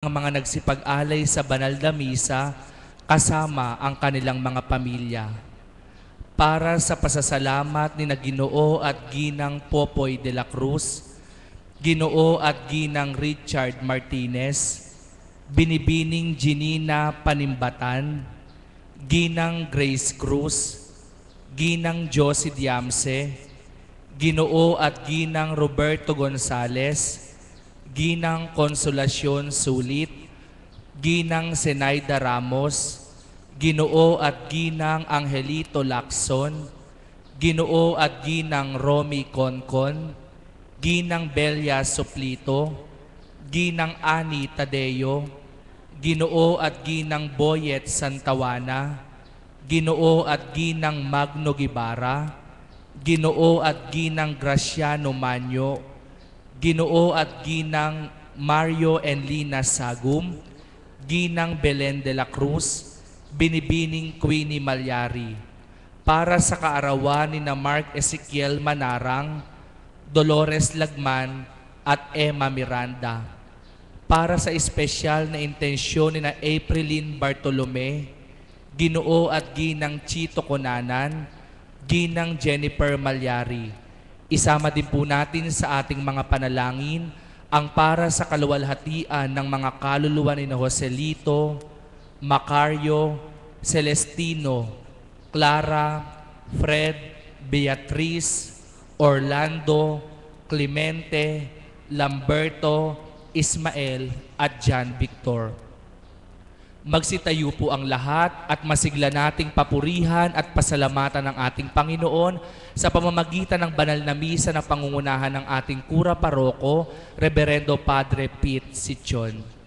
ang mga nagsipag-alay sa banal na misa kasama ang kanilang mga pamilya. Para sa pasasalamat ni na Ginoo at Ginang Popoy de la Cruz, Ginoo at Ginang Richard Martinez, Binibining Ginina Panimbatan, Ginang Grace Cruz, Ginang Josie Diamse, Ginoo at Ginang Roberto Gonzales, Ginang Konsolasyon Sulit, Ginang Zenaida Ramos, Ginoo at Ginang Angelito Lacson, Ginoo at Ginang Romy Concon, Ginang Belia Suplito, Ginang Ani Tadeo, Ginoo at Ginang Boyet Santawana, Ginoo at Ginang Magno Gibara, Ginoo at Ginang Graciano Manyo, Ginoo at Ginang Mario Enlina Sagum, Ginang Belen de la Cruz, Binibining Queenie Malyari. Para sa kaarawan ni na Mark Ezekiel Manarang, Dolores Lagman at Emma Miranda. Para sa espesyal na intensyon ni na Aprilyn Bartolome, Ginoo at Ginang Chito Conanan, Ginang Jennifer Malyari. Isama din po natin sa ating mga panalangin ang para sa kaluwalhatian ng mga kaluluwa ni Joselito, Macario, Celestino, Clara, Fred, Beatriz, Orlando, Clemente, Lamberto, Ismael at John Victor. Magsitayo po ang lahat at masigla nating papurihan at pasalamatan ng ating Panginoon sa pamamagitan ng banal na misa na pangungunahan ng ating Kura Paroko, Reverendo Padre Pete Sichon.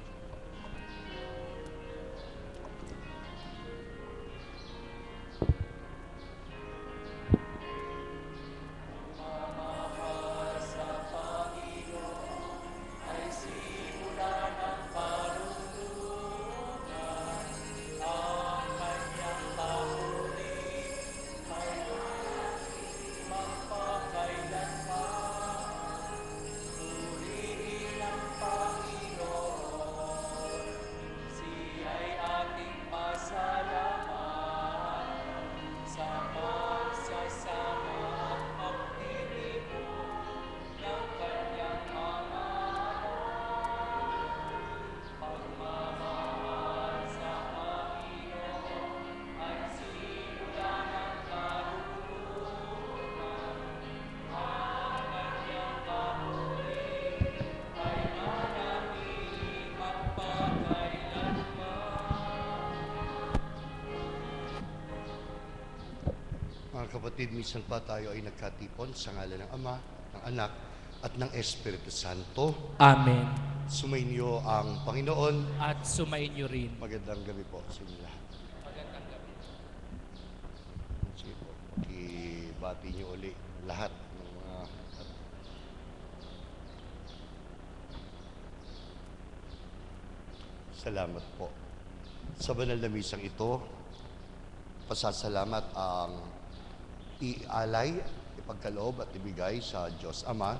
Mga kapatid, minsan pa tayo ay nagkatipon sa ngalan ng Ama, ng Anak, at ng Espiritu Santo. Amen. Sumainyo ang Panginoon. At sumainyo rin. Magandang gabi po sa inyo lahat. Magandang gabi. Sige po, ibati niyo uli lahat ng mga... Salamat po. Sa banal na misang ito, pasasalamat ang ialay, ipagkaloob at ibigay sa Diyos Ama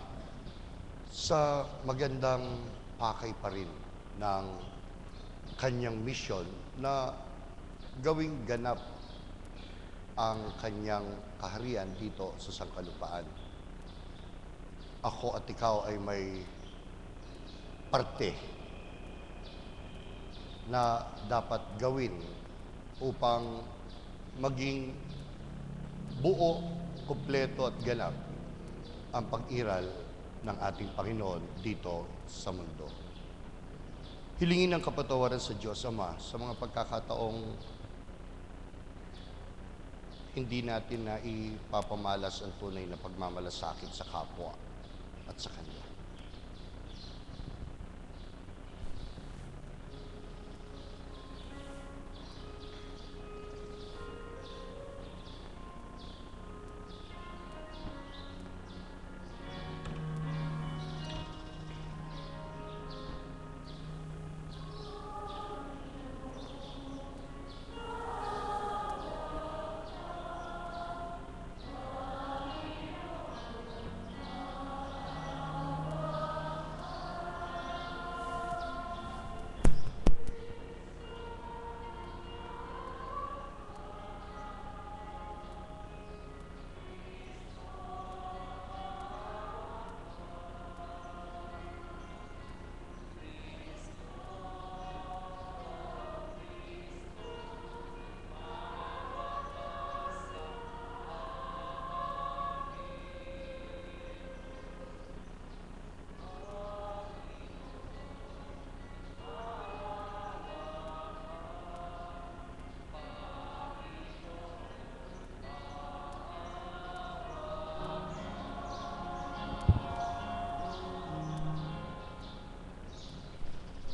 sa magandang pakay pa rin ng kanyang misyon na gawing ganap ang kanyang kaharian dito sa sangkalupaan. Ako at ikaw ay may parte na dapat gawin upang maging buo, kumpleto at ganap ang pag-iral ng ating Panginoon dito sa mundo. Hilingin ang kapatawaran sa Diyos Ama sa mga pagkakataong hindi natin na ipapamalas ang tunay na pagmamalasakit sa kapwa at sa Kanya.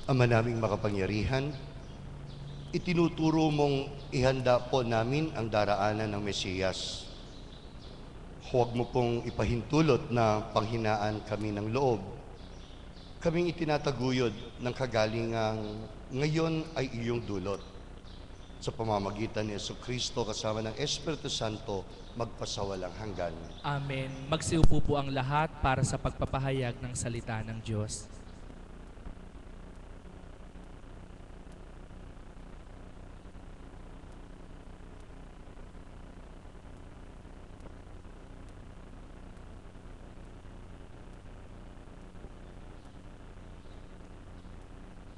Ama naming makapangyarihan, itinuturo mong ihanda po namin ang daraanan ng Mesiyas. Huwag mo pong ipahintulot na panghinaan kami ng loob. Kaming itinataguyod ng kagalingang ngayon ay iyong dulot. Sa pamamagitan ni Jesucristo kasama ng Espiritu Santo, magpasawalang hanggan. Amen. Magsiupo po ang lahat para sa pagpapahayag ng salita ng Diyos.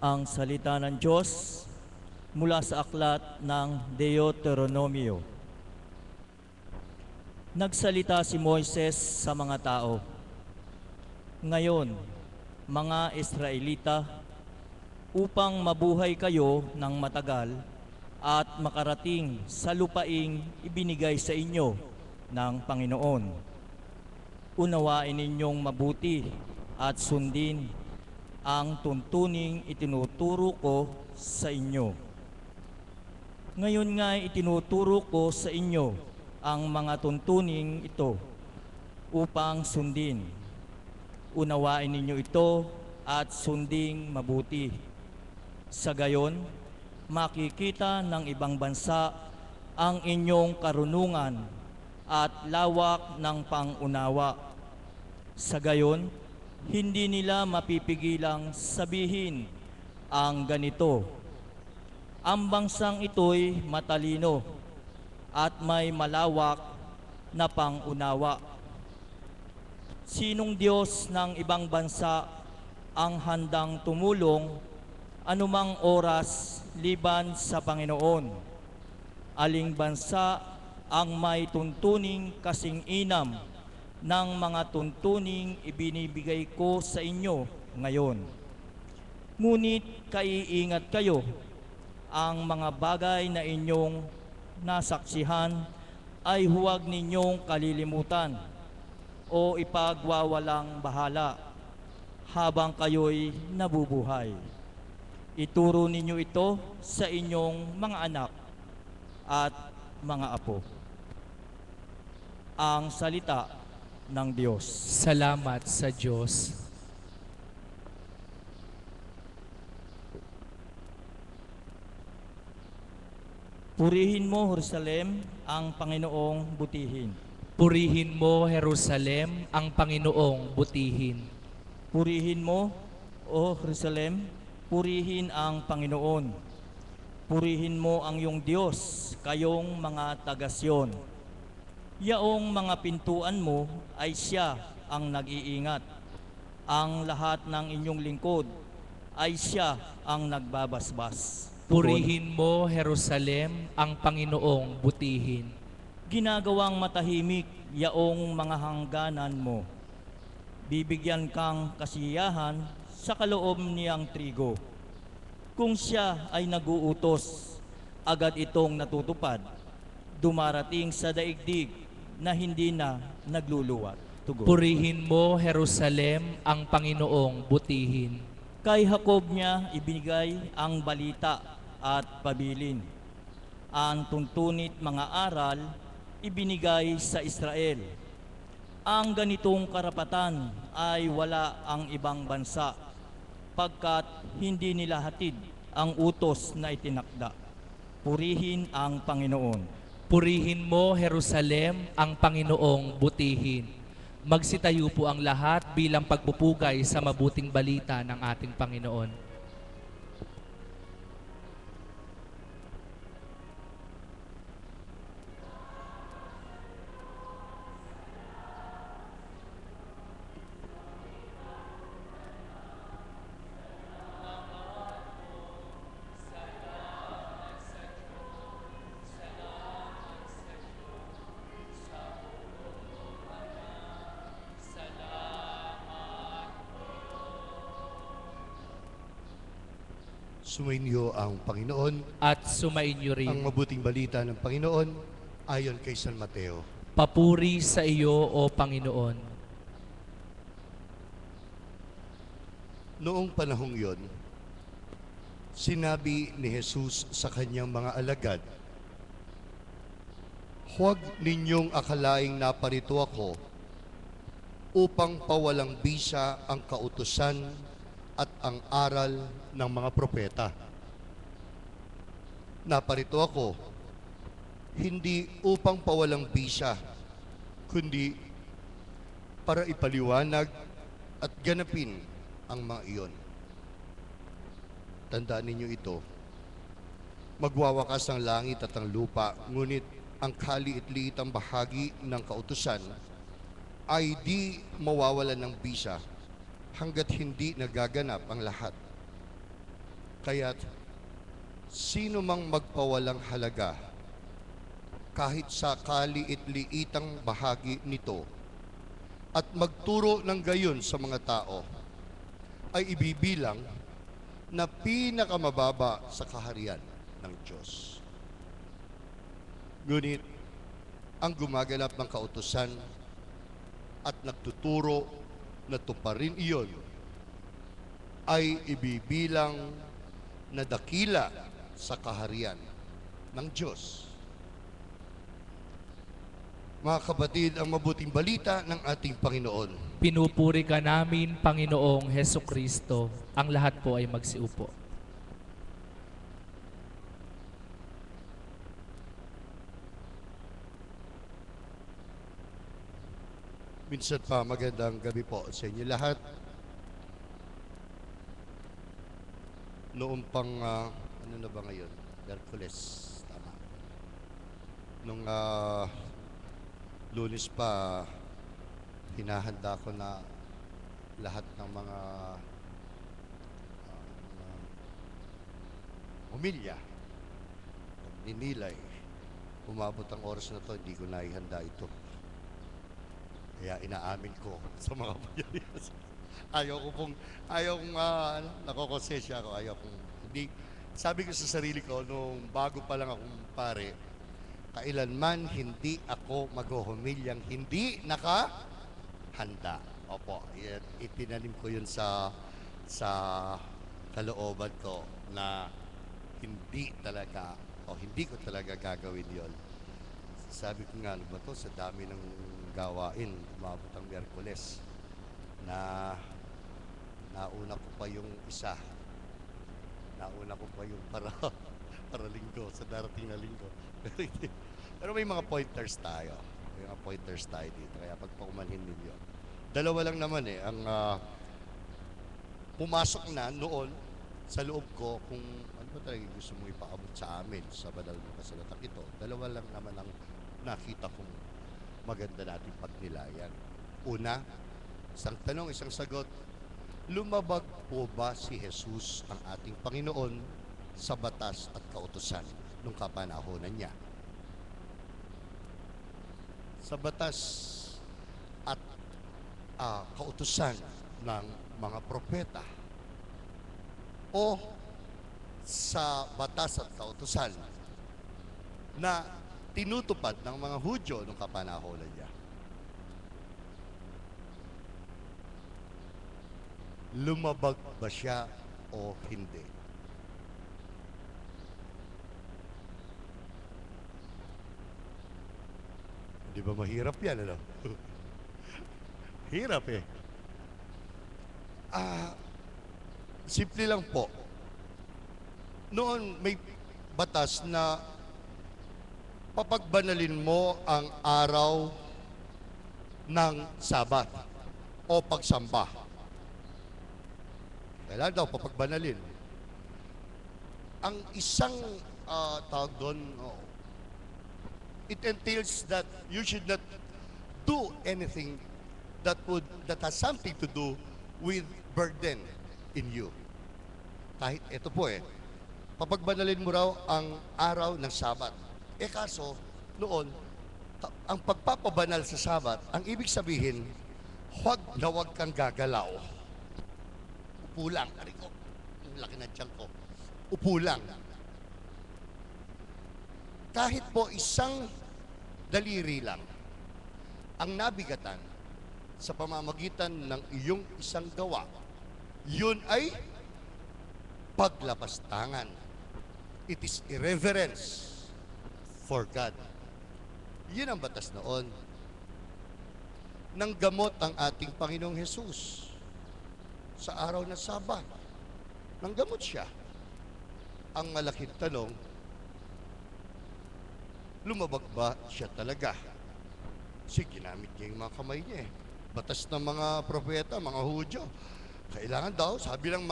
Ang salita ng Diyos mula sa aklat ng Deuteronomio. Nagsalita si Moises sa mga tao, "Ngayon, mga Israelita, upang mabuhay kayo ng matagal at makarating sa lupaing ibinigay sa inyo ng Panginoon, unawain ninyong mabuti at sundin ang tuntuning itinuturo ko sa inyo. Ngayon nga itinuturo ko sa inyo ang mga tuntuning ito upang sundin. Unawain ninyo ito at sunding mabuti. Sa gayon, makikita ng ibang bansa ang inyong karunungan at lawak ng pangunawa. Sa gayon, hindi nila mapipigilang sabihin ang ganito, ang bansang ito'y matalino at may malawak na pangunawa. Sinong Diyos ng ibang bansa ang handang tumulong anumang oras liban sa Panginoon? Aling bansa ang may tuntuning kasing inam ng mga tuntuning ibinibigay ko sa inyo ngayon? Ngunit kaiingat kayo, ang mga bagay na inyong nasaksihan ay huwag ninyong kalilimutan o ipagwawalang bahala habang kayo'y nabubuhay. Ituro ninyo ito sa inyong mga anak at mga apo." Ang salita ng Diyos. Salamat sa Diyos. Purihin mo, Jerusalem, ang Panginoong butihin. Purihin mo, Jerusalem, ang Panginoong butihin. Purihin mo, O Jerusalem, purihin ang Panginoon. Purihin mo ang iyong Diyos, kayong mga taga-Siyon. Yaong mga pintuan mo ay siya ang nag-iingat. Ang lahat ng inyong lingkod ay siya ang nagbabasbas. Purihin mo, Jerusalem, ang Panginoong butihin. Ginagawang matahimik yaong mga hangganan mo. Bibigyan kang kasiyahan sa kaloob niyang trigo. Kung siya ay naguutos, agad itong natutupad. Dumarating sa daigdig na hindi na nagluluwat. Tugon. Purihin mo, Jerusalem, ang Panginoong butihin. Kay Jacob niya ibinigay ang balita at pabilin. Ang tuntunit mga aral ibinigay sa Israel. Ang ganitong karapatan ay wala ang ibang bansa, pagkat hindi nila hatid ang utos na itinakda. Purihin ang Panginoon. Purihin mo, Jerusalem, ang Panginoong butihin. Magsitayo po ang lahat bilang pagpupugay sa mabuting balita ng ating Panginoon. Sumainyo ang Panginoon, At sumainyo rin. ang mabuting balita ng Panginoon ayon kay San Mateo. Papuri sa iyo, O Panginoon. Noong panahong yon, Sinabi ni Jesus sa kanyang mga alagad, "Huwag ninyong akalaing naparito ako upang pawalang bisa ang kautusan at ang aral ng mga propeta. Naparito ako hindi upang pawalang bisa, kundi para ipaliwanag at ganapin ang mga iyon." Tandaan ninyo ito, magwawakas ang langit at ang lupa, ngunit ang kaliit-liitang bahagi ng kautusan ay di mawawalan ng bisa hanggat hindi nagaganap ang lahat. Kaya't sino mang magpawalang halaga kahit sa kaliit-liitang bahagi nito at magturo ng gayon sa mga tao ay ibibilang na pinakamababa sa kaharian ng Diyos. Ngunit ang gumaganap ng kautusan at nagtuturo na tuparin iyon ay ibibilang na dakila sa kaharian ng Diyos. Mga kapatid, ang mabuting balita ng ating Panginoon. Pinupuri ka namin, Panginoong Heso Kristo. Ang lahat po ay magsiupo. Minsan pa, magandang gabi po sa inyo lahat. Noong pang, ano na ba ngayon? Miyerkules, tama. Nung Lunes pa, hinahanda ko na lahat ng mga humilya, ninilay. Umabot ang oras na to, hindi ko naihanda ito. Kaya inaamin ko sa mga panyayas. Ayaw kong nakokonsensya ako. Hindi. Sabi ko sa sarili ko, nung bago pa lang akong pare, kailanman hindi ako maghuhumilyang hindi nakahanda. Opo, itinanim ko yun sa kalooban ko na hindi ko talaga gagawin yon. Sabi ko nga, ano ba to, sa dami ng gawain, umabot ang Miyerkules na nauna ko pa yung isa. Nauna ko pa yung para linggo, sa darating na linggo. Pero may mga pointers tayo. May mga pointers tayo dito. Kaya pagpaumanhin ninyo. Dalawa lang naman ang pumasok na noon sa loob ko kung ano ba talaga gusto mong ipaabot sa amin sa banal na kasulatan ito. Dalawa lang naman ang nakita kong maganda nating pagnilayan. Una, isang tanong, isang sagot. Lumabag po ba si Jesus ang ating Panginoon sa batas at kautusan nung kapanahonan niya? Sa batas at kautusan ng mga propeta o sa batas at kautusan na tinutupad ng mga Hudyo nung kapanahonan niya? Lumabag ba siya o hindi? Di ba mahirap yan, ano? Hirap eh. Simple lang po. Noon may batas na papagbanalin mo ang araw ng Sabat o pagsamba. Kailan daw papagbanalin? Ang isang tawag doon, it entails that you should not do anything that has something to do with burden in you. Kahit ito po papagbanalin mo raw ang araw ng Sabat. Kaso, noon, ang pagpapabanal sa Sabat, ang ibig sabihin, huwag na huwag kang gagalaw. Upo lang. Ari ko, yung laki na tiyan ko. Upo lang. Kahit po isang daliri lang ang nabigatan sa pamamagitan ng iyong isang gawa, yun ay paglapastangan. It is irreverence for God. Yun ang batas noon. Nang gamot ang ating Panginoong Hesus sa araw ng Sabat. Nang gamot siya. Ang malaking tanong, lumabag ba siya talaga? Kasi ginamit niya yung mga kamay niya eh. Batas ng mga propeta, mga Hudyo. Kailangan daw, sabi ng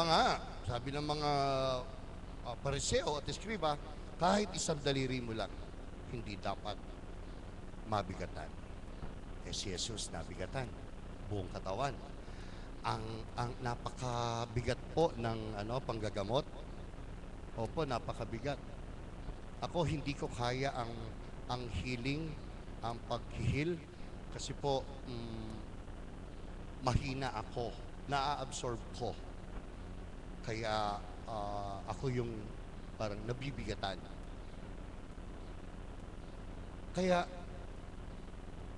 mga Pariseo at Eskriba, kahit isang daliri mo lang, hindi dapat mabigatan. Eh si Jesus nabigatan, buong katawan. Ang napakabigat po ng panggagamot. Opo, napakabigat. Ako hindi ko kaya ang healing, ang paghihil kasi po mahina ako, naa-absorb ko. Kaya ako yung parang nabibigatan. Kaya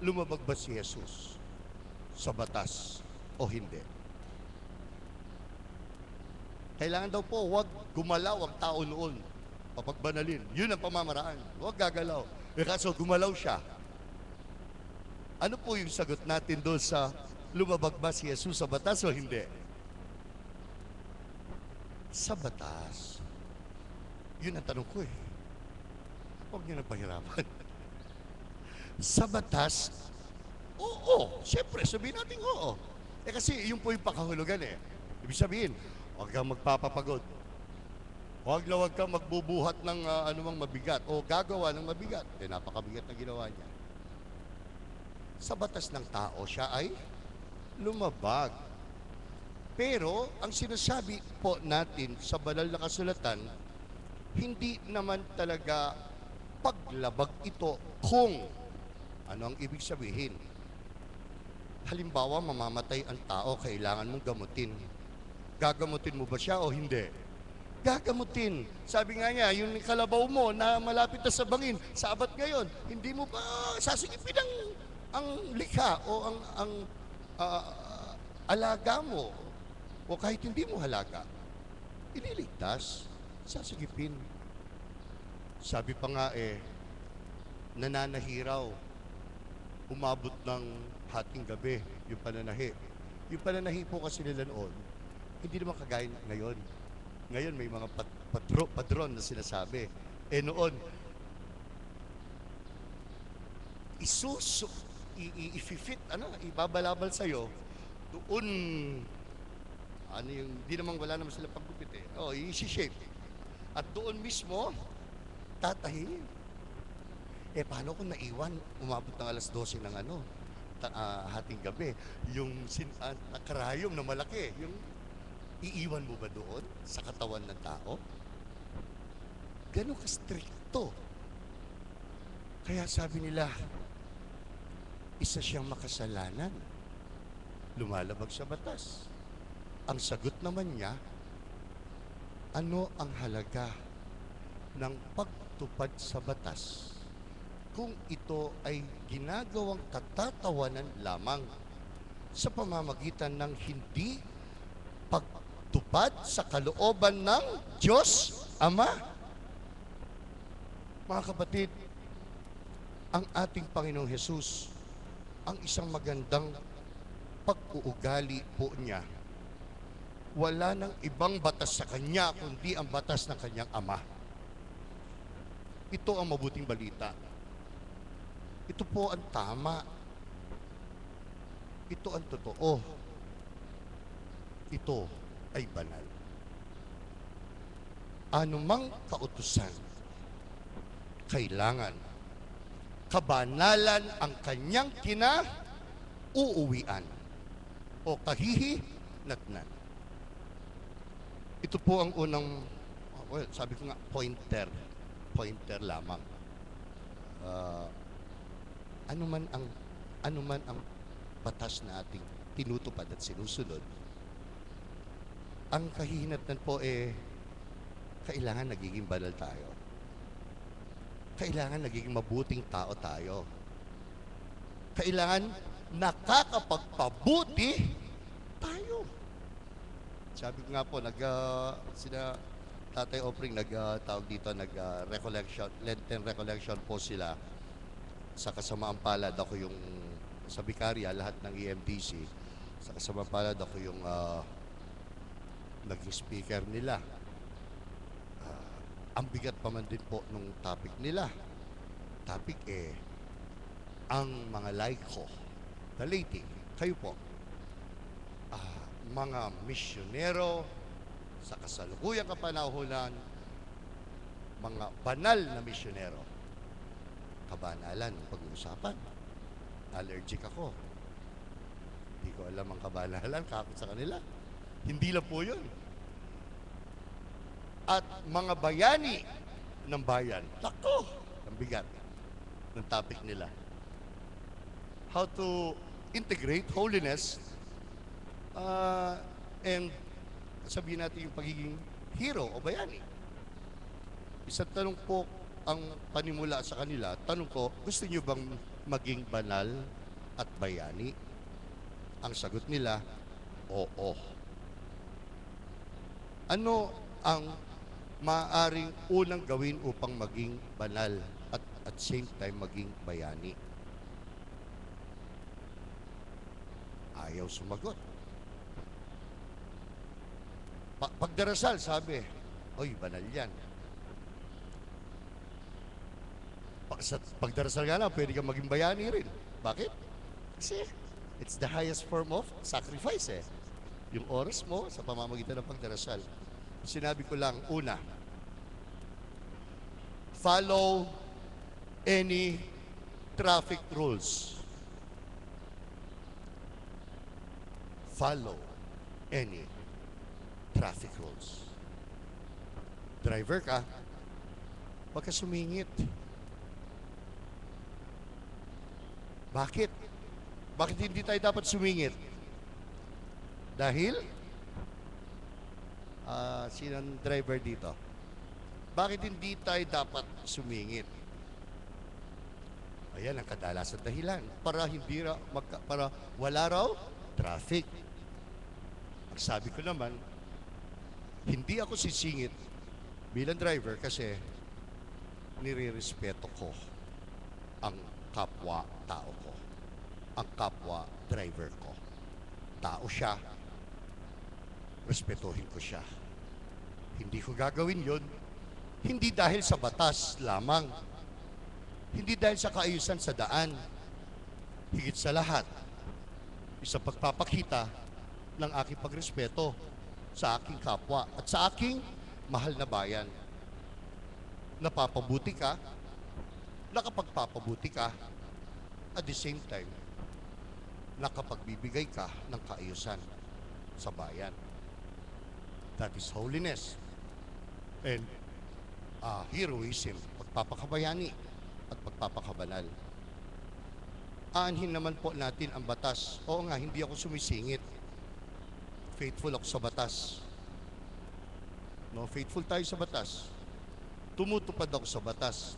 lumabag ba si Jesus sa batas o hindi? Kailangan daw po, wag gumalaw ang tao noon. Papagbanalin. Yun ang pamamaraan. Huwag gagalaw. Eh kaso gumalaw siya. Ano po yung sagot natin doon sa lumabag ba si Jesus sa batas o hindi? Sa batas. Yun ang tanong ko eh. Huwag niyo na pahirapan. Sa batas, oo. Siyempre, sabihin natin oo. Eh kasi yun po yung pakahulugan eh. Ibig sabihin, huwag kang magpapapagod. Huwag kang magbubuhat ng anumang mabigat o gagawa ng mabigat. Eh, napakabigat na ginawa niya. Sa batas ng tao, siya ay lumabag. Pero, ang sinasabi po natin sa banal na kasulatan, hindi naman talaga paglabag ito kung ano ang ibig sabihin. Halimbawa, mamamatay ang tao, kailangan mong gamutin. Gagamutin mo ba siya o hindi? Gagamutin. Sabi nga niya, yung kalabaw mo na malapit na sa bangin, sabat ngayon, hindi mo ba sasigipin ang likha o ang alaga mo o kahit hindi mo halaga. Ililigtas, sasigipin. Sabi pa nga nananahiraw, umabot ng hating gabi, yung pananahi. Yung pananahi po kasi nila noon, hindi naman kagaya ngayon. Ngayon may mga padron na sinasabi. Eh noon, ibabalabal sa'yo, doon, di naman wala naman sila paggupit eh. I-shape. At doon mismo, tatahin. Eh paano kung naiwan, umabot ng alas 12 ng hating gabi, yung karayom na malaki, yung iiwan mo ba doon sa katawan ng tao? Ganun ka-stricto. Kaya sabi nila, isa siyang makasalanan. Lumalabag sa batas. Ang sagot naman niya, ano ang halaga ng pagtupad sa batas kung ito ay ginagawang katatawanan lamang sa pamamagitan ng hindi pagtupad sa kalooban ng Diyos Ama? Mga kapatid, ang ating Panginoong Hesus, ang isang magandang pag-uugali po niya, wala nang ibang batas sa Kanya kundi ang batas ng Kanyang Ama. Ito ang mabuting balita. Ito po ang tama. Ito ang totoo. Ito ay banal. Anumang kautusan, kailangan kabanalan ang kanyang kinauuwian o kahihinatnan. Ito po ang unang, sabi ko nga, pointer lamang. Ano man ang batas na ating tinutupad at sinusunod, ang kahihinatnan po kailangan nagiging banal tayo. Kailangan nagiging mabuting tao tayo. Kailangan nakakapagpabuti tayo. Sabi ko nga po, Tatay Opring, tawag dito, recollection, Lenten recollection po sila. Sa kasamaang palad, ako yung sa Vicaria, lahat ng EMTC. Sa kasamaang palad, ako yung naging speaker nila. Ang bigat pa man din po nung topic nila. Topic ang mga laiko, the laity, kayo po, mga misyonero sa kasalukuyang kapanahunan, mga banal na misyonero. Kabanalan, pag-uusapan. Allergic ako. Hindi ko alam ang kabanalan, kakot sa kanila. Hindi lang po yun. At mga bayani ng bayan. Tako! Ang bigat ng topic nila. How to integrate holiness and sabihin natin yung pagiging hero o bayani. Isang tanong po ang panimula sa kanila. Tanong ko, gusto niyo bang maging banal at bayani? Ang sagot nila, oo. Ano ang maaaring unang gawin upang maging banal at same time maging bayani? Ayaw sumagot. Pagdarasal, sabi, oy, banal yan. Sa pagdarasal nga lang, pwede kang maging bayani rin. Bakit? Kasi it's the highest form of sacrifice Yung oras mo sa pamamagitan ng pagdarasal. Sinabi ko lang, una, follow any traffic rules. Follow any traffic rules. Driver ka, huwag ka sumingit. Bakit? Bakit hindi tayo dapat sumingit? Dahil, sinong driver dito? Bakit hindi tayo dapat sumingit? Ayan ang kadalasan dahilan. Para para wala raw traffic. Ang sabi ko naman, hindi ako sisingit bilang driver kasi nire-respeto ko ang kapwa-tao ko. Ang kapwa-driver ko. Tao siya, respetuhin ko siya. Hindi ko gagawin yon, hindi dahil sa batas lamang, hindi dahil sa kaayusan sa daan, higit sa lahat, isang pagpapakita ng aking pagrespeto sa aking kapwa at sa aking mahal na bayan. Napapabuti ka, nakapagpapabuti ka, at the same time, nakapagbibigay ka ng kaayusan sa bayan. That is holiness and heroism, pagpapakabayani at pagpapakabanal. Aanhin naman po natin ang batas. Oo nga, hindi ako sumisingit. Faithful ako sa batas. No, faithful tayo sa batas. Tumutupad ako sa batas.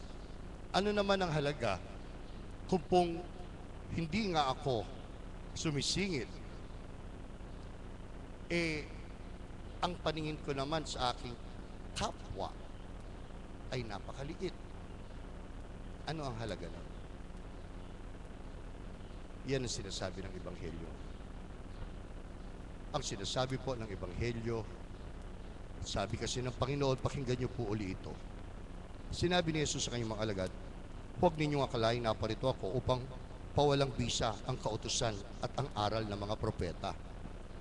Ano naman ang halaga kung pong hindi nga ako sumisingit? Ang paningin ko naman sa aking kapwa ay napakaliit. Ano ang halaga nun? Yan ang sinasabi ng Ebanghelyo. Ang sinasabi po ng Ebanghelyo, sabi kasi ng Panginoon, pakinggan niyo po uli ito. Sinabi ni Jesus sa kanyang mga alagad, huwag ninyong akalain na parito ako upang pawalang bisa ang kautusan at ang aral ng mga propeta.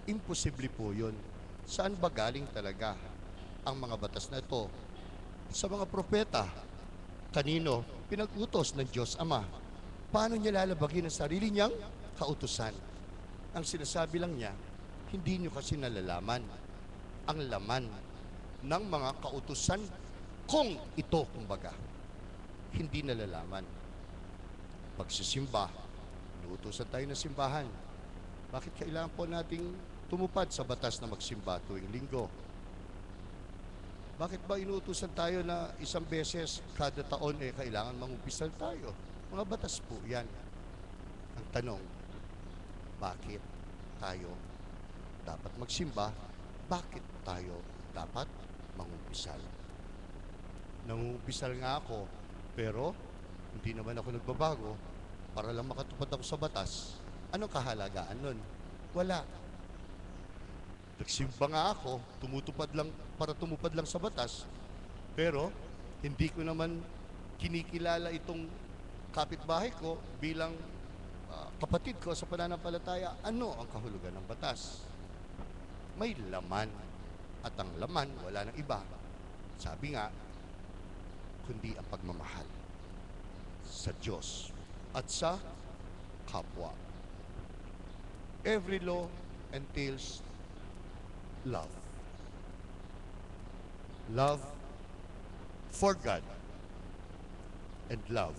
Imposible po yun. Saan ba galing talaga ang mga batas na ito? Sa mga propeta. Kanino? Pinag-utos ng Diyos Ama. Paano niya lalabagin ang sarili niyang kautusan? Ang sinasabi lang niya, hindi niyo kasi nalalaman ang laman ng mga kautusan kung ito, kumbaga. Hindi nalalaman. Pagsisimba, inuutosan tayo ng simbahan. Bakit kailangan po nating tumupad sa batas na magsimba tuwing linggo? Bakit ba inuutosan tayo na isang beses kada taon kailangan mangumpisal tayo? Mga batas po yan. Ang tanong, bakit tayo dapat magsimba? Bakit tayo dapat mangumpisal. Nangungumpisal nga ako, pero hindi naman ako nagbabago para lang makatupad ako sa batas. Anong kahalagaan nun? Wala. Nagsimba nga ako, tumutupad lang para tumupad lang sa batas. Pero hindi ko naman kinikilala itong kapitbahay ko bilang kapatid ko sa pananampalataya. Ano ang kahulugan ng batas? May laman. At ang laman, wala nang iba. Sabi nga, kundi ang pagmamahal sa Diyos at sa kapwa. Every law entails love. Love for God and love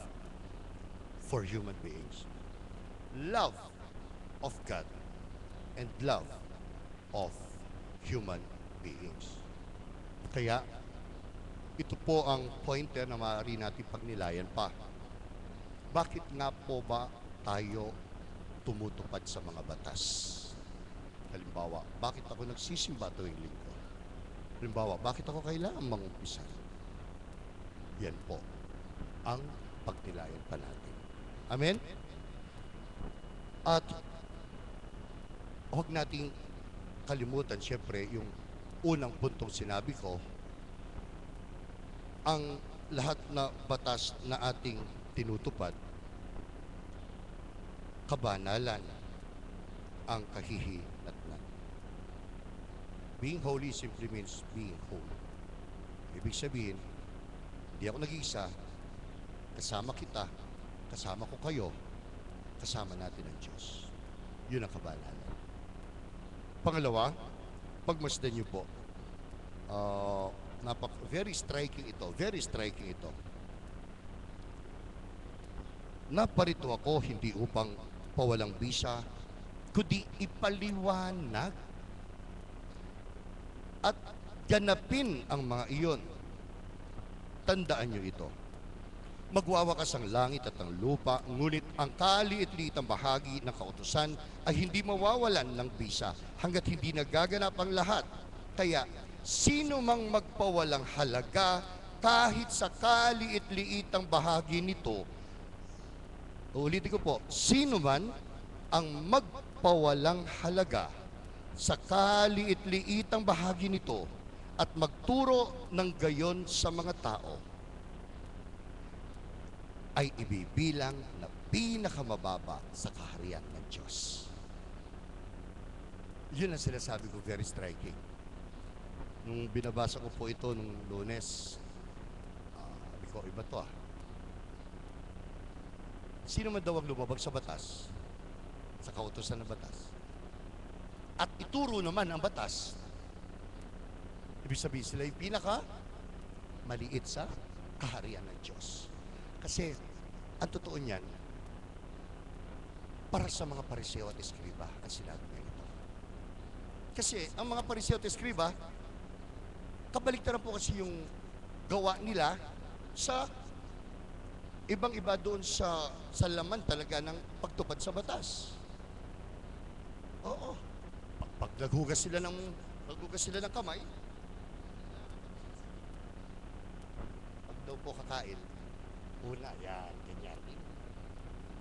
for human beings. Love of God and love of human beings. Kaya, ito po ang pointer na maaari natin pagnilayan pa. Bakit nga po ba tayo tumutupad sa mga batas? Halimbawa, bakit ako nagsisimba tuwing linggo? Halimbawa, bakit ako kailangan mangumpisal? Yan po ang pagnilayan pa natin. Amen? At huwag nating kalimutan, siyempre, yung unang puntong sinabi ko, ang lahat na batas na ating tinutupad, kabanalan ang kahihinatnan. Being holy simply means being whole. Ibig sabihin, hindi ako nag-iisa, kasama kita, kasama ko kayo, kasama natin ang Diyos. Yun ang kabanalan. Pangalawa, pagmasdan niyo po, very striking ito. Naparito ako hindi upang pawalang bisa, kundi ipaliwanag at ganapin ang mga iyon. Tandaan niyo ito. Magwawakas ang langit at ang lupa, ngunit ang kaliit-liitang bahagi ng kautusan ay hindi mawawalan ng bisa hanggat hindi nagaganap ang lahat. Kaya, sino mang magpawalang halaga kahit sa kaliit-liitang bahagi nito, ulitin ko po, sino man ang magpawalang halaga sa kaliit-liitang bahagi nito at magturo ng gayon sa mga tao, ay ibibilang na pinakamababa sa kaharian ng Diyos. Yun ang sinasabi ko, very striking. Nung binabasa ko po ito nung Lunes, sabi ko, iba to Sino man daw ang lumabag sa batas, sa kautusan ng batas, at ituro naman ang batas, ibig sabihin sila yung maliit sa kaharian ng Diyos. Kasi, ang totoo niyan, para sa mga pariseo at eskriba, ang sinabi niya ito. Kasi, ang mga pariseo at eskriba, kabaliktaran po kasi yung gawa nila sa ibang-iba doon sa laman talaga ng pagtupad sa batas. Oo. Pag naghugas sila ng kamay, pag daw po kakain, una, yan, ganyan.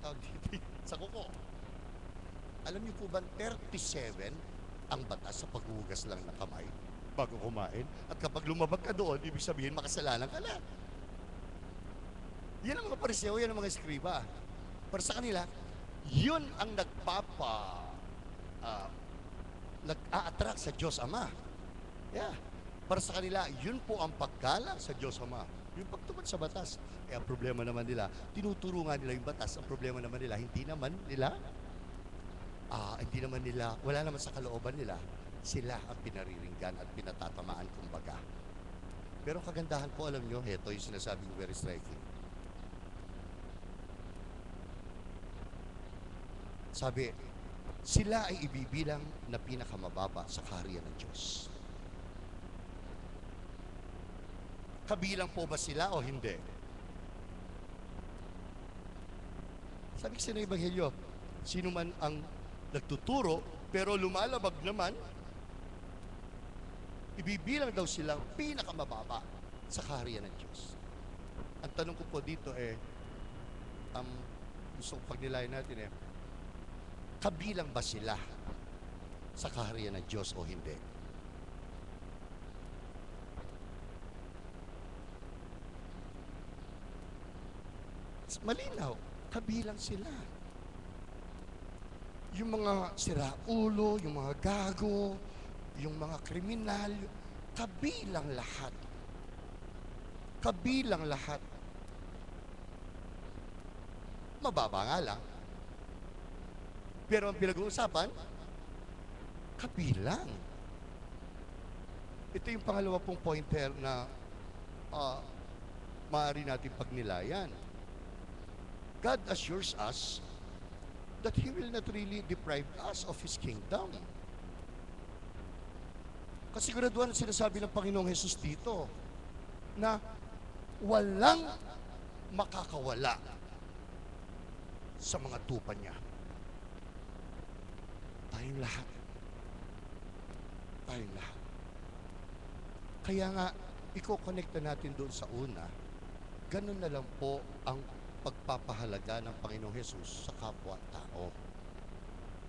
Tawag dito, sa kuko. Alam niyo po ba, 37 ang batas sa paghugas lang ng kamay bago kumain? At kapag lumabag ka doon, ibig sabihin, makasalanan ka na. Yan ang mga pariseo, yan ang mga eskriba. Para sa kanila, yun ang nag-a-attract sa Diyos Ama. Yeah. Para sa kanila, yun po ang paggalang sa Diyos Ama. Yung pagtupad sa batas. Eh, ang problema naman nila, tinuturo nga nila yung batas. Ang problema naman nila, wala naman sa kalooban nila, sila ang pinariringgan at pinatatamaan kumbaga. Pero kagandahan po, alam nyo, ito yung sinasabi ko very striking. Sabi, sila ay ibibilang na pinakamababa sa kaharian ng Diyos. Kabilang po ba sila o hindi? Sabi kasi ng Ebanghelyo, sino man ang nagtuturo pero lumalabag naman Ibibilang daw silang pinakamababa sa kaharian ng Diyos. Ang tanong ko po dito gusto kong pagnilayan natin kabilang ba sila sa kaharian ng Diyos o hindi? Malinaw, kabilang sila. Yung mga siraulo, yung mga gago, yung mga kriminal, kabilang lahat. Kabilang lahat. Mababa nga lang. Pero ang pinag-uusapan, kabilang. Ito yung pangalawa pong pointer na maaari natin pagnilayan. God assures us that He will not really deprive us of His kingdom. Kasiguraduhan ang sinasabi ng Panginoong Hesus dito na walang makakawala sa mga tupa niya. Tayong lahat. Tayong lahat. Kaya nga, i-connecta natin doon sa una, ganun na lang po ang pagpapahalaga ng Panginoong Hesus sa kapwa-tao.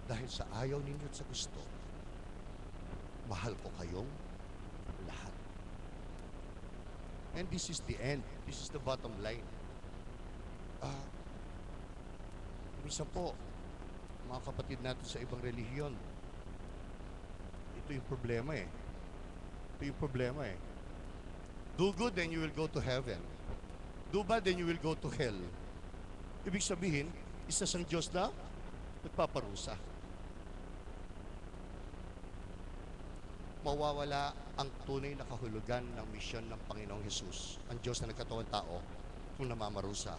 Dahil sa ayaw ninyo at sa gusto, mahal ko kayong lahat. And this is the end. This is the bottom line. Minsan po, mga kapatid natin sa ibang relihiyon, ito yung problema Ito yung problema Do good, then you will go to heaven. Do bad, then you will go to hell. Ibig sabihin, isa sang Diyos na nagpaparusa. Mawawala ang tunay na kahulugan ng misyon ng Panginoong Hesus, ang Diyos na nagkatawang tao, kung namamarusa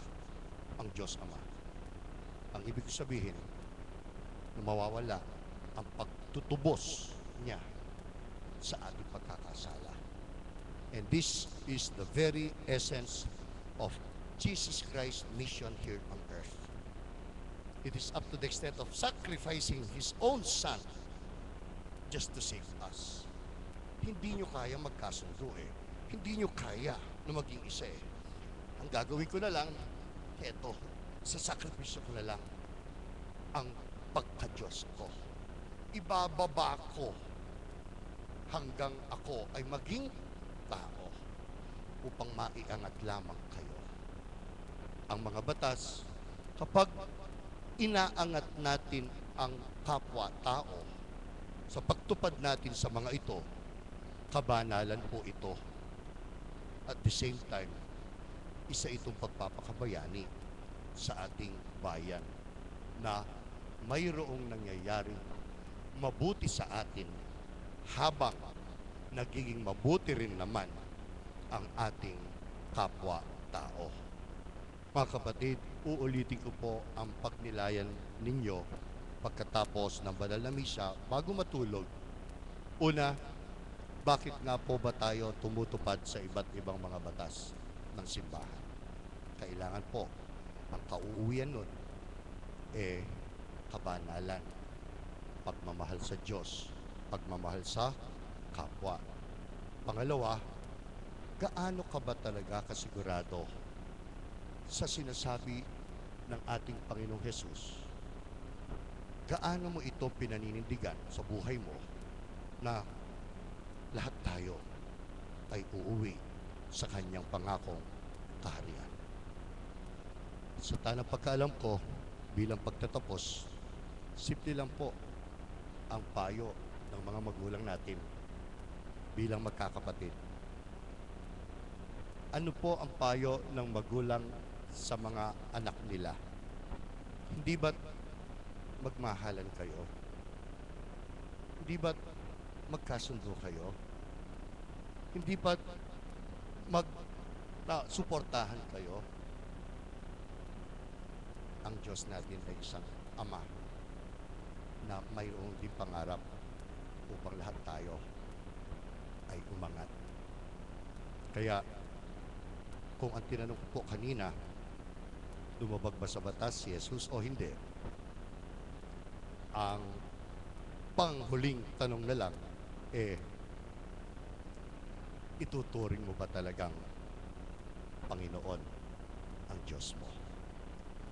ang Diyos Ama. Ang ibig sabihin, na mawawala ang pagtutubos niya sa ating pagkakasala. And this is the very essence of Jesus Christ's mission here on earth. It is up to the extent of sacrificing His own Son just to save us. Hindi nyo kaya magkasundo Hindi nyo kaya na maging isa Ang gagawin ko na lang, eto, sa sakripisyo ko na lang ang pagka-Diyos ko. Ibababa ko hanggang ako ay maging tao upang maiangat lamang kayo. Ang mga batas, kapag inaangat natin ang kapwa-tao sa pagtupad natin sa mga ito, kabanalan po ito. At the same time, isa itong pagpapakabayani sa ating bayan na mayroong nangyayaring mabuti sa atin habang nagiging mabuti rin naman ang ating kapwa-tao. Mga kapatid, uulitin ko po ang pagnilayan ninyo pagkatapos ng banal na misa bago matulog. Una, bakit nga po ba tayo tumutupad sa iba't ibang mga batas ng simbahan? Kailangan po, ang kauuwian nun, kabanalan, pagmamahal sa Diyos, pagmamahal sa kapwa. Pangalawa, gaano ka ba talaga kasigurado sa sinasabi ng ating Panginoong Hesus? Gaano mo ito pinaninindigan sa buhay mo na lahat tayo ay uuwi sa kanyang pangakong kaharian? Sa tanang pagkaalam ko, bilang pagtatapos, simple lang po ang payo ng mga magulang natin bilang magkakapatid. Ano po ang payo ng magulang sa mga anak nila? Hindi ba't magmahalan kayo? Hindi ba't magkasundo kayo? Hindi ba't suportahan kayo? Ang Diyos natin ay isang Ama na mayroong din pangarap upang lahat tayo ay umangat. Kaya, kung ang tinanong ko po kanina, lumabag ba sa batas si Jesus o hindi? Ang panghuling tanong na lang, ituturing mo ba talagang Panginoon ang Diyos mo?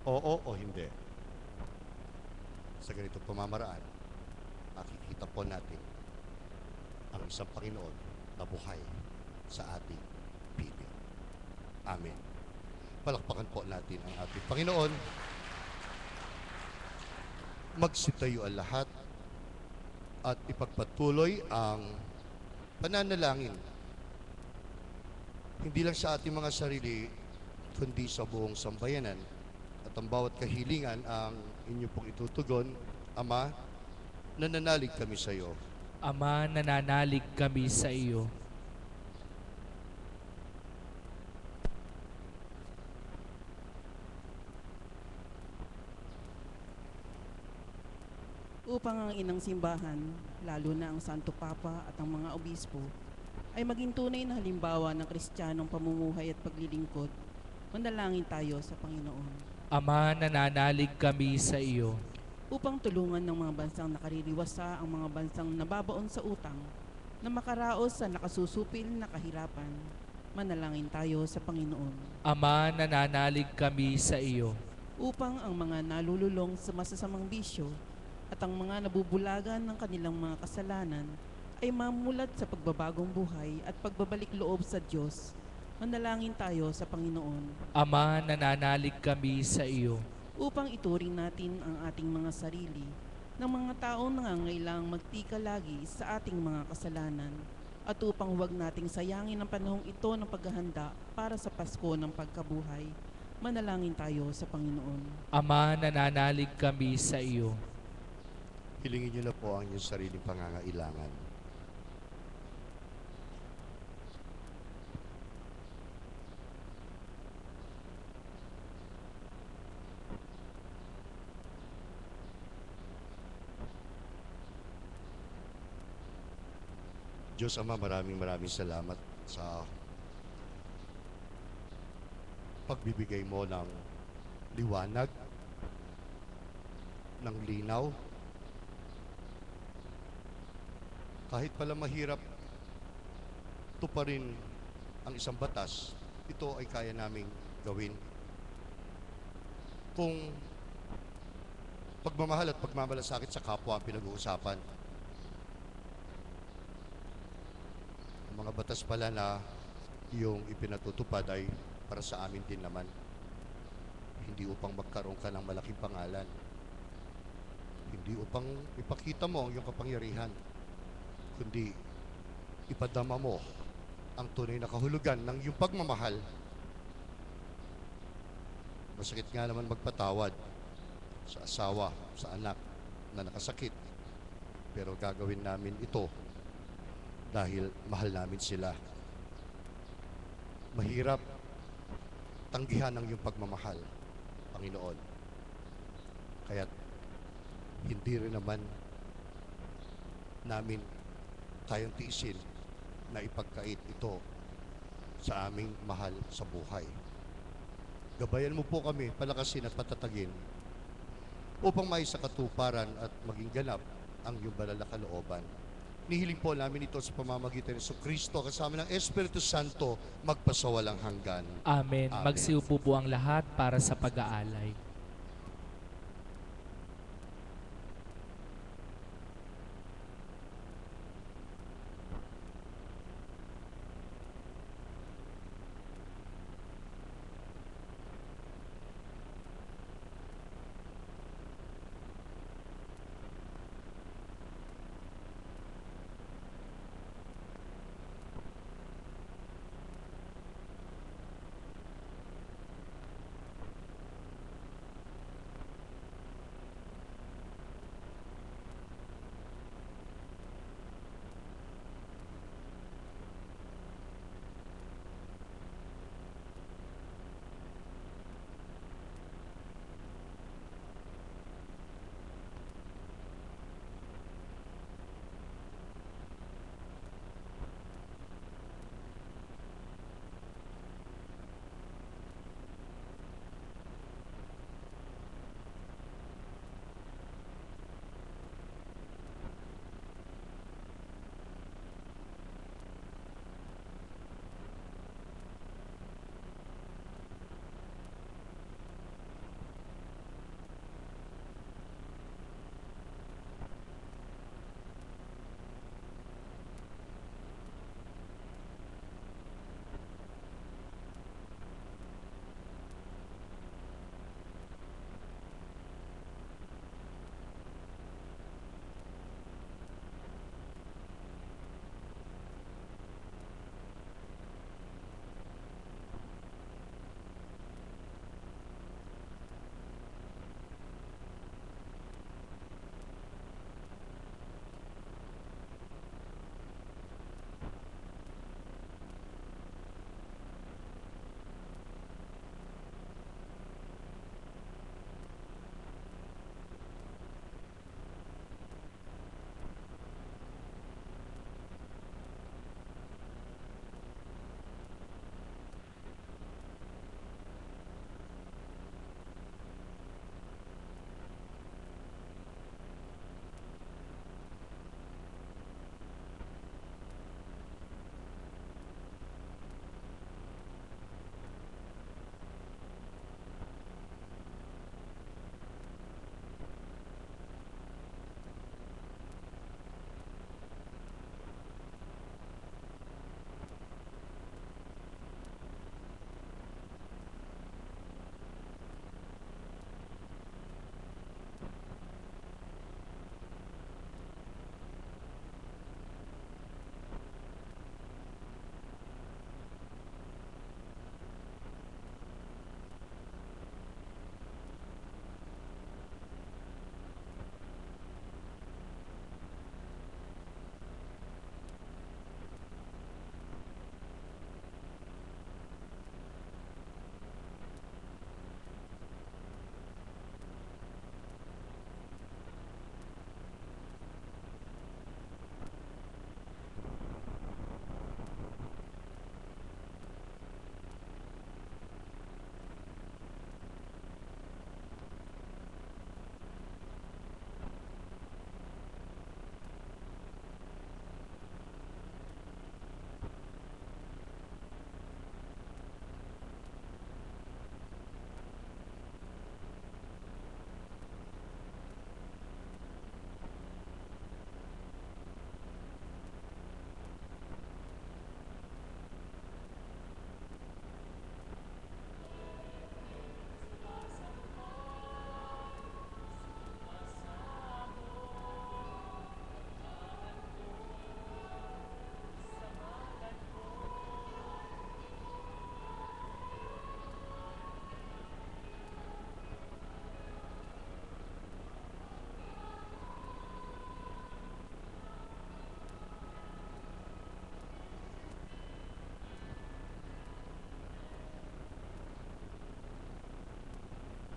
Oo o hindi? Sa ganitong pamamaraan, makikita po natin ang isang Panginoon na buhay sa ating piling. Amen. Palakpakan po natin ang ating Panginoon. Magsitayo ang lahat at ipagpatuloy ang pananalangin. Hindi lang sa ating mga sarili, kundi sa buong sambayanan. At ang bawat kahilingan ang inyo pong itutugon. Ama, nananalig kami sa iyo. Ama, nananalig kami sa iyo. Upang ang inang simbahan, lalo na ang Santo Papa at ang mga obispo, ay maging tunay na halimbawa ng Kristiyanong pamumuhay at paglilingkod, manalangin tayo sa Panginoon. Ama, nananalig kami sa iyo. Upang tulungan ng mga bansang nakaririwasa ang mga bansang nababaon sa utang, na makaraos sa nakasusupil na kahirapan, manalangin tayo sa Panginoon. Ama, nananalig kami sa iyo. Upang ang mga nalululong sa masasamang bisyo at ang mga nabubulagan ng kanilang mga kasalanan ay mamulat sa pagbabagong buhay at pagbabalik loob sa Diyos, manalangin tayo sa Panginoon. Ama, nananalig kami sa iyo. Upang ituring natin ang ating mga sarili ng mga taong nangangailangang magtika lagi sa ating mga kasalanan at upang huwag nating sayangin ang panahong ito ng paghahanda para sa Pasko ng pagkabuhay, manalangin tayo sa Panginoon. Ama, nananalig kami sa iyo. Hilingin niyo na po ang inyong sariling pangangailangan. Diyos Ama, maraming salamat sa pagbibigay mo ng liwanag, ng linaw. Kahit pala mahirap tuparin ang isang batas, ito ay kaya naming gawin. Kung pagmamahal at pagmamalasakit sa kapwa ang pinag-uusapan, ang mga batas pala na yung ipinatutupad ay para sa amin din naman. Hindi upang magkaroon ka ng malaking pangalan. Hindi upang ipakita mo ang iyong kapangyarihan, kundi ipadama mo ang tunay na kahulugan ng iyong pagmamahal. Masakit nga naman magpatawad sa asawa, sa anak na nakasakit. Pero gagawin namin ito dahil mahal namin sila. Mahirap tanggihan ang iyong pagmamahal, Panginoon. Kaya't hindi rin naman namin kayang tiisin na ipagkait ito sa aming mahal sa buhay. Gabayan mo po kami, palakasin at patatagin upang may sa katuparan at maging ganap ang iyong banal na kalooban. Nihiling po namin ito sa pamamagitan ng Kristo kasama ng Espiritu Santo magpasawalang hanggan. Amen. Amen. Magsiupo po ang lahat para sa pag-aalay.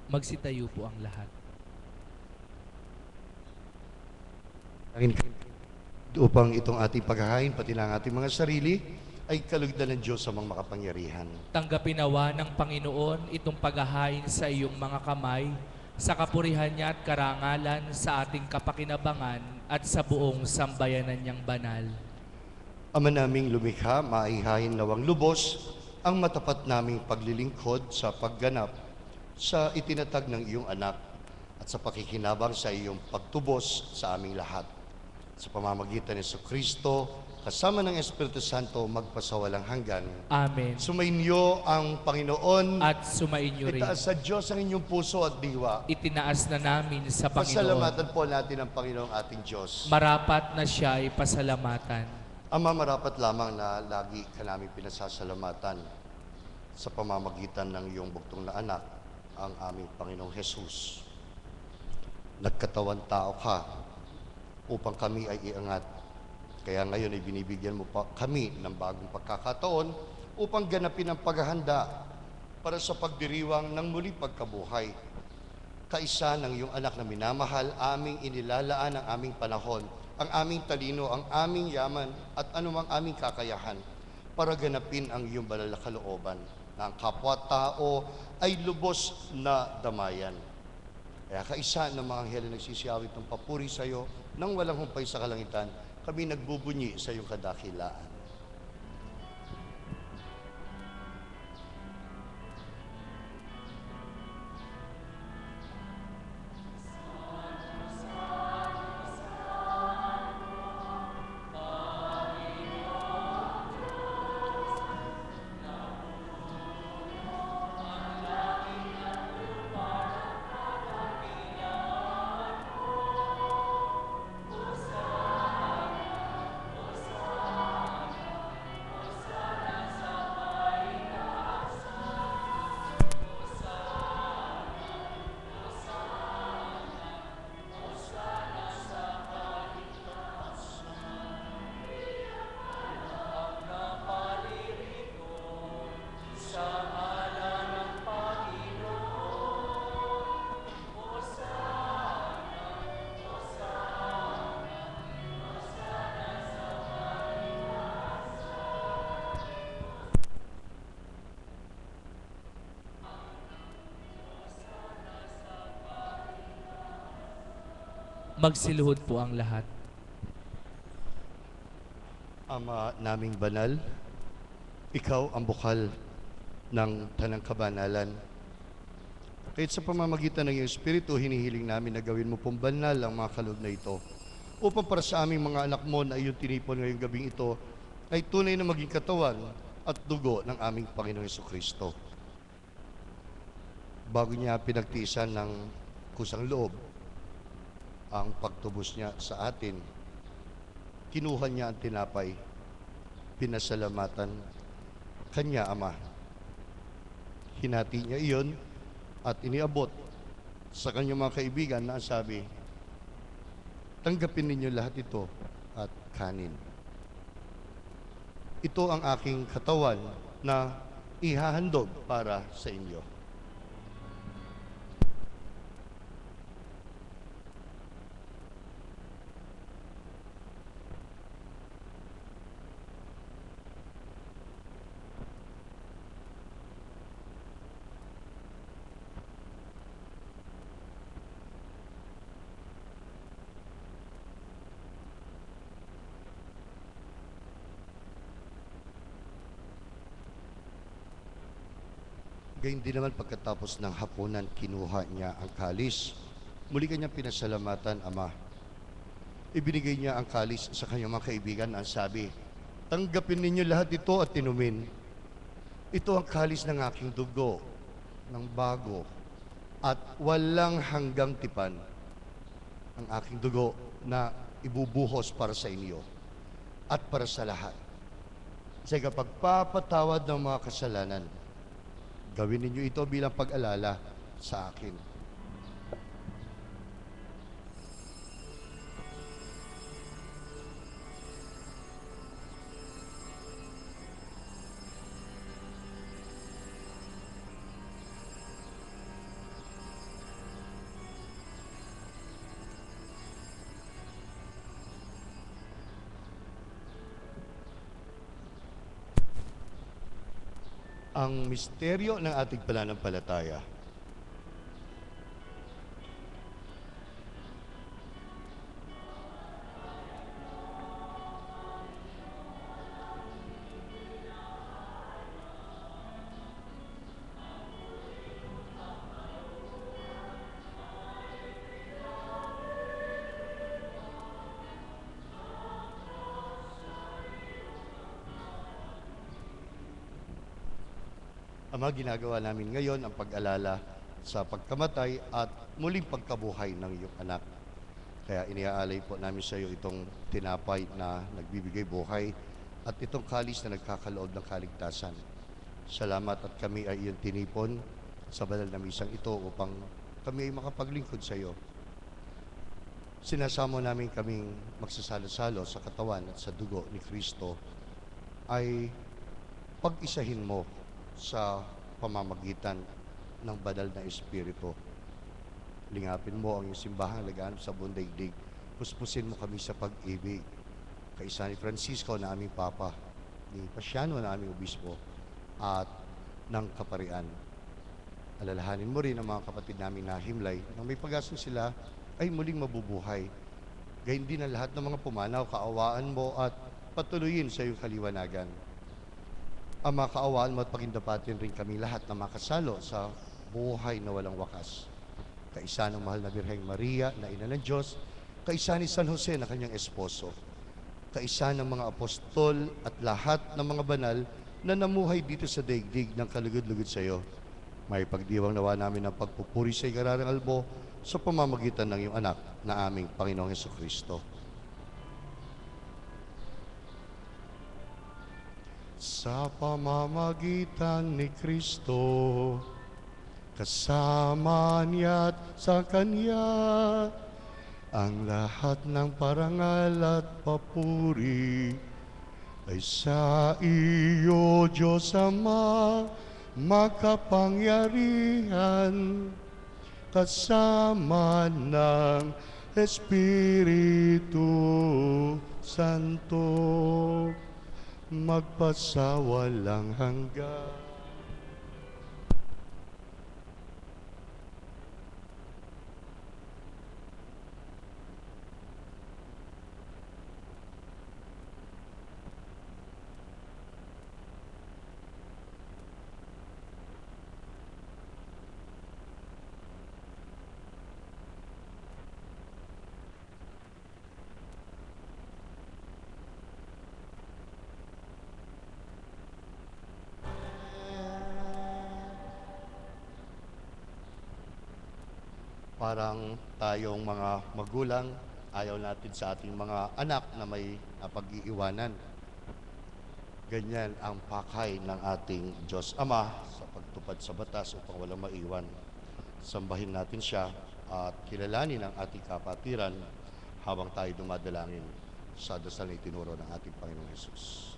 Magsitayo po ang lahat. Upang itong ating paghahain, pati ng ating mga sarili, ay kalugdan ng Diyos sa mga makapangyarihan. Tanggapin nawa ng Panginoon itong paghahain sa iyong mga kamay, sa kapurihan niya at karangalan sa ating kapakinabangan at sa buong sambayanan niyang banal. Ama naming lumikha, maihain nawang lubos ang matapat naming paglilingkod sa pagganap sa itinatag ng iyong anak at sa pakikinabang sa iyong pagtubos sa aming lahat. Sa pamamagitan ni Kristo, kasama ng Espiritu Santo, magpasawalang hanggan. Amen. Sumainyo ang Panginoon At sumainyo rin. itaas sa Diyos ang inyong puso at diwa. Itinaas na namin sa Panginoon. Pasalamatan po natin ang Panginoong ating Diyos. Marapat na siya ay pasalamatan. Ama, marapat lamang na lagi ka namin pinasasalamatan sa pamamagitan ng iyong buktong na anak, ang aming Panginoong Jesus. Nagkatawan tao ka upang kami ay iangat. Kaya ngayon ay binibigyan mo pa kami ng bagong pagkakataon upang ganapin ang paghahanda para sa pagdiriwang ng muling pagkabuhay. Kaisa ng iyong anak na minamahal, aming inilalaan ang aming panahon, ang aming talino, ang aming yaman, at anumang aming kakayahan para ganapin ang iyong banal na kalooban na ang kapwa-tao ay lubos na damayan. Kaya kaisa ng mga anghel na nagsisiyawit ng papuri sa iyo nang walang humpay sa kalangitan, kami nagbubunyi sa iyong kadakilaan. Magsiluhod po ang lahat. Ama naming banal, ikaw ang bukal ng tanang kabanalan. Kahit sa pamamagitan ng iyong Espiritu, hinihiling namin na gawin mo pong banal ang mga kaloob na ito upang para sa aming mga anak mo na iyong tinipon ngayong gabing ito ay tunay na maging katawan at dugo ng aming Panginoong Jesucristo. Bago niya pinagtiisan ng kusang loob ang pagtubos niya sa atin, kinuha niya ang tinapay, pinasalamatan kanya, Ama. Hinati niya iyon at iniabot sa kanyang mga kaibigan na sabi, tanggapin ninyo lahat ito at kanin. Ito ang aking katawan na ihahandog para sa inyo. Gayun din naman pagkatapos ng hapunan, kinuha niya ang kalis. Muli kanyang pinasalamatan, Ama. Ibinigay niya ang kalis sa kanyang mga kaibigan at sabi, tanggapin ninyo lahat ito at inumin. Ito ang kalis ng aking dugo, ng bago, at walang hanggang tipan. Ang aking dugo na ibubuhos para sa inyo at para sa lahat. Sa pagpapatawad ng mga kasalanan, gawin ninyo ito bilang pag-alala sa akin. Ang misteryo ng ating pananampalataya. Ama, ginagawa namin ngayon ang pag-alala sa pagkamatay at muling pagkabuhay ng iyong anak. Kaya iniaalay po namin sa iyo itong tinapay na nagbibigay buhay at itong kalis na nagkakaloob ng kaligtasan. Salamat at kami ay iyong tinipon sa banal na misang ito upang kami ay makapaglingkod sa iyo. Sinasamo namin kaming magsasalo-salo sa katawan at sa dugo ni Kristo ay pag-isahin mo sa pamamagitan ng banal na Espiritu. Lingapin mo ang iyong simbahang laganap sa buong daigdig. Puspusin mo kami sa pag-ibig. Kaisa ni Francisco na aming Papa, ni Pasiano na aming Obispo, at ng Kaparian. Alalahanin mo rin ang mga kapatid namin na himlay nang may pag-asa sila ay muling mabubuhay. Gayun din ang lahat ng mga pumanaw, kaawaan mo at patuloyin sa iyong kaliwanagan. Ama, kaawaan mo at pagindapatin rin kami lahat na makasalo sa buhay na walang wakas. Kaisa ng mahal na Birheng Maria na ina ng Diyos, kaisa ni San Jose na kanyang esposo, kaisa ng mga apostol at lahat ng mga banal na namuhay dito sa daigdig ng kalugod-lugod sa iyo. May pagdiwang nawa namin ang pagpupuri sa ikararang albo sa pamamagitan ng iyong anak na aming Panginoong Hesukristo. Sa pamamagitan ni Kristo, kasama niya at sa Kanya, ang lahat ng parangal at papuri ay sa iyo, Diyos Ama, makapangyarihan, kasama ng Espiritu Santo, magpasawalang hanggan. Parang tayong mga magulang, ayaw natin sa ating mga anak na may napag-iiwanan. Ganyan ang pakay ng ating Diyos Ama sa pagtupad sa batas upang walang maiwan. Sambahin natin siya at kilalanin ang ating kapatiran habang tayo dumadalangin sa dasal na itinuro ng ating Panginoong Hesus.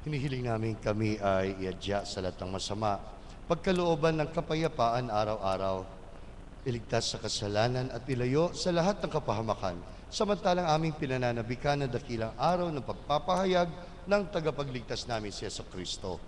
Hinihiling namin kami ay iadya sa lahat ng masama, pagkalooban ng kapayapaan araw-araw, iligtas sa kasalanan at ilayo sa lahat ng kapahamakan, samantalang aming pinananabikan ng dakilang araw ng pagpapahayag ng tagapagligtas namin si Jesucristo.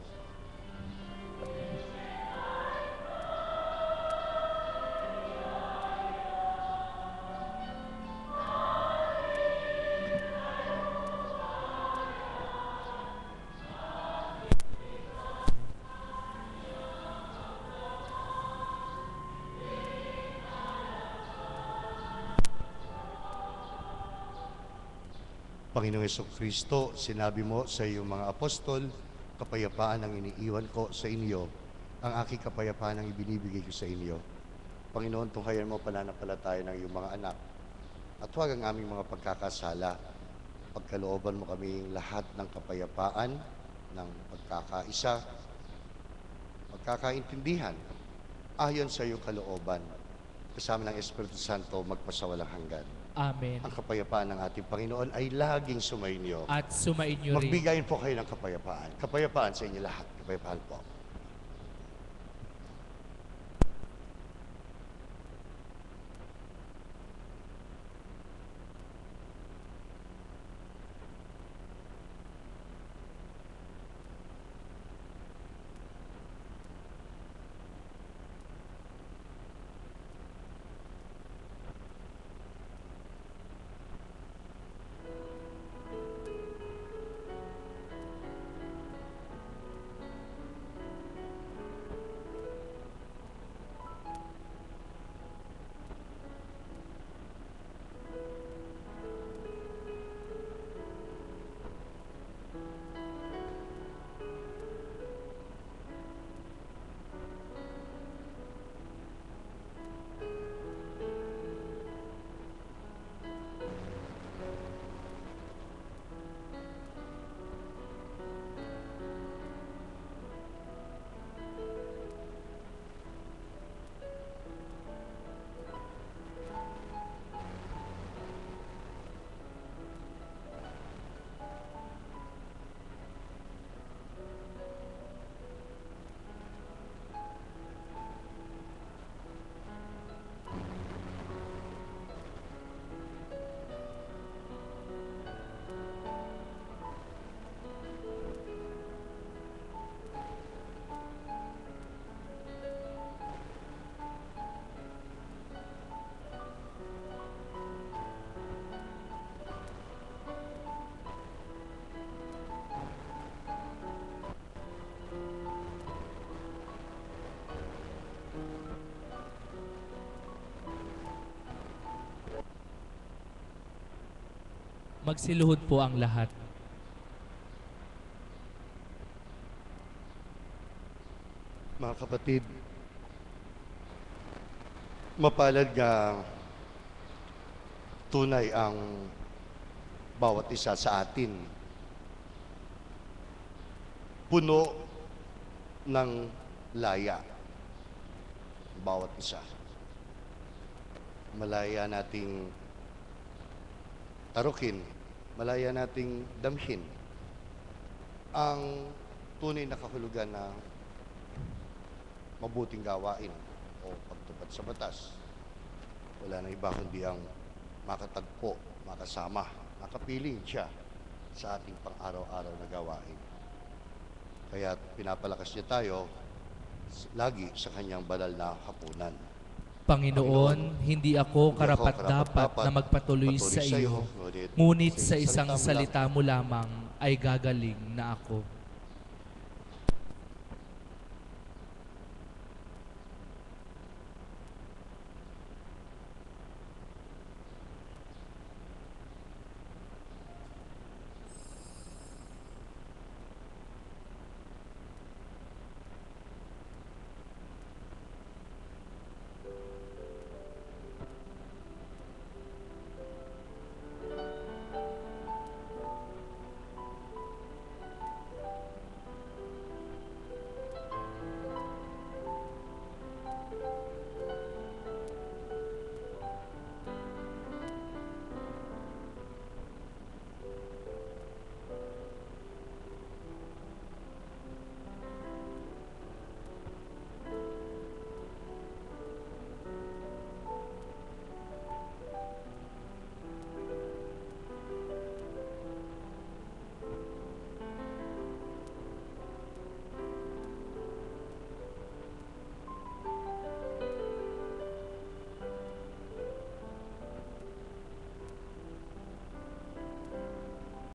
Panginoong Jesucristo, sinabi mo sa iyong mga apostol, kapayapaan ang iniiwan ko sa inyo, ang aking kapayapaan ang ibinibigay ko sa inyo. Panginoon, tunghayan mo pananampalataya ng iyong mga anak, at huwag ang aming mga pagkakasala. Pagkalooban mo kaming lahat ng kapayapaan, ng pagkakaisa, pagkakaintindihan, ayon sa iyong kalooban, kasama ng Espiritu Santo magpasawalang hanggan. Amen. Ang kapayapaan ng ating Panginoon ay laging sumainyo. At sumain niyo rin. Magbigayin po kayo ng kapayapaan. Kapayapaan sa inyo lahat. Kapayapaan po. Magsiluhod po ang lahat. Mga kapatid, mapalad nga tunay ang bawat isa sa atin. Puno ng laya. Bawat isa. Malaya nating tarukin, malaya nating damhin ang tunay na kahulugan na mabuting gawain o pagtupad sa batas. Wala na iba kundi ang makatagpo, makasama, makapiling siya sa ating pang-araw-araw na gawain. Kaya pinapalakas niya tayo lagi sa kanyang banal na hapunan. Panginoon, hindi ako karapat-dapat na magpatuloy sa iyo, ngunit sa isang salita mo lamang ay gagaling na ako.